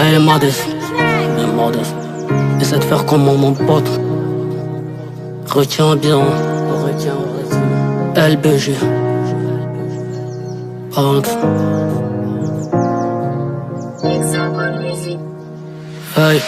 Hey Modeste, essaie de faire comme mon pote. Retiens bien, LBG. Ranks. Hey,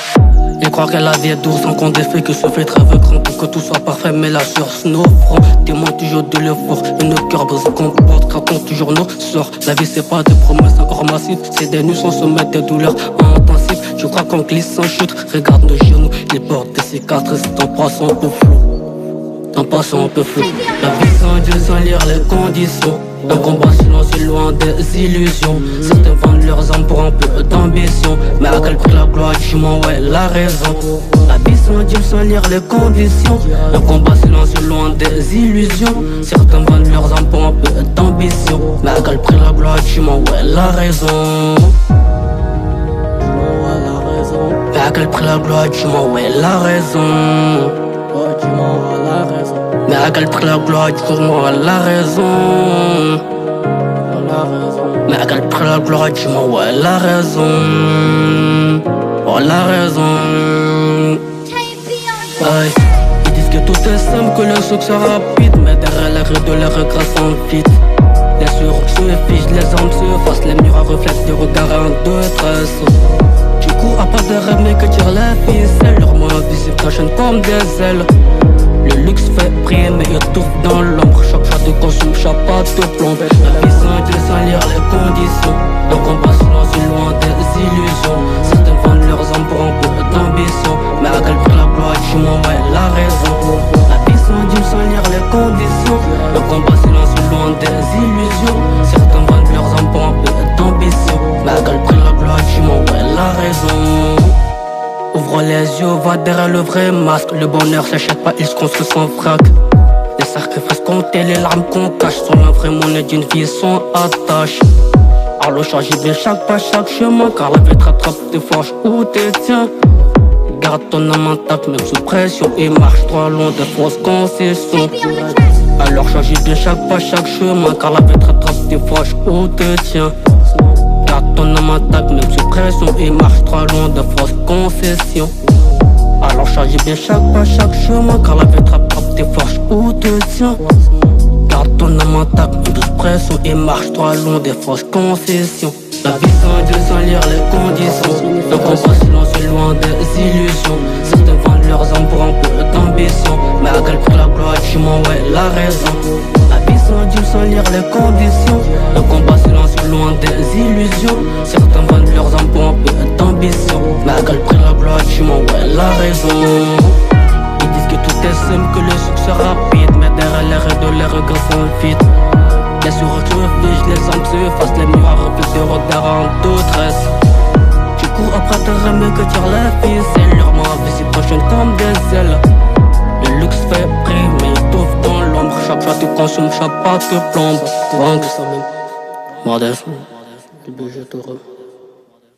ils croient que la vie est douce sans qu'on défait que se fait très grand pour que tout soit parfait, mais la source nos fronts témoins toujours de l'effort et nos cœurs brisés comportent, racontent toujours nos sorts. La vie c'est pas des promesses encore massives, c'est des nuits sans se mettre des douleurs intensives. Je crois qu'on glisse sans chute, regarde nos genoux, ils portent des cicatrices en passant un peu flou, en passant un peu flou. La vie sans Dieu, sans lire les conditions, un combat silencieux loin des illusions. Certains vendent leurs âmes pour un peu d'ambition, mais à quel prix la gloire du chemin, ouais, la raison. La vie sans Dieu, sans lire les conditions, un combat silencieux loin des illusions. Certains vendent leurs âmes pour un peu d'ambition, mais à quel prix la gloire du chemin, ouais, la raison. Mais à quel prix la gloire du chemin, ouais, la raison. Mais à quel prix la gloire du chemin, la raison. Mais à quel prix la gloire du chemin, ouais, la raison. Oh, la raison. Aïe. Ils disent que tout est simple, que le succès rapide, mais derrière les rues de leurs regrets s'enfilent. Les sueurs se figent, les armes se fassent, les miroirs reflètent des regards en détresse. Tu cours à pas de rêve mais que tire les ficelles, leurs mains visibles t'enchaînent comme des ailes. Le luxe fait prier mais étouffe dans l'ombre. Chaque jour de consomme, chaque pas te plombe. La vie sans Dieu, sans lire les conditions, un combat silencieux loin des illusions. Certains vendent leurs âmes pour un peu d'ambition, mais à quel prix la gloire du chemin, ouais, la raison. La vie sans Dieu, sans lire les conditions, un combat silencieux loin des illusions. Certains vendent leurs âmes pour un peu d'ambition, mais à quel prix la gloire du chemin, ouais, la raison. Ouvre les yeux, va derrière le vrai masque. Le bonheur s'achète pas, il se construit sans frac. Les sacrifices comptés, les larmes qu'on cache sont la vraie monnaie d'une vie sans attache. Alors charge bien chaque pas, chaque chemin, car la vie te rattrape tes forges ou tes tiens. Garde ton âme intacte même sous pression et marche droit loin des fausses concessions. Alors charge bien chaque pas, chaque chemin, car la vie te rattrape tes forges ou tes tiens. Garde ton âme intacte même sous pression et marche trop loin de fausses concessions. Alors charge bien chaque pas, chaque chemin, car la vie te rattrape tes forges ou te tient. Garde ton âme intacte même sous pression et marche trop loin des fausses concessions. La vie sans Dieu, sans lire les conditions, un combat silencieux loin des illusions. Certains vendent leurs âmes pour un peu d'ambition, mais à quel prix la gloire du chemin, ouais, la raison. La vie sans Dieu, sans lire les conditions, un combat silencieux loin des illusions. Certains vendent leurs âmes pour un peu d'ambition, mais à quel prix la gloire du chemin, ouais, la raison. Ils disent que tout est simple, que le succès rapide, mais derrière les rêves de les regrets s'enfilent. Les sourires se figent, les âmes se fassent, les miroirs reflètent des regards en détresse. Tu cours après tes rêves mais que tire les ficelles, leurs mains visibles t'enchaînent comme des ailes. Le luxe fait prix mais étouffe dans l'ombre. Chaque jour tu consommes, chaque pas te plombe. Modeste, LBG t'heureux.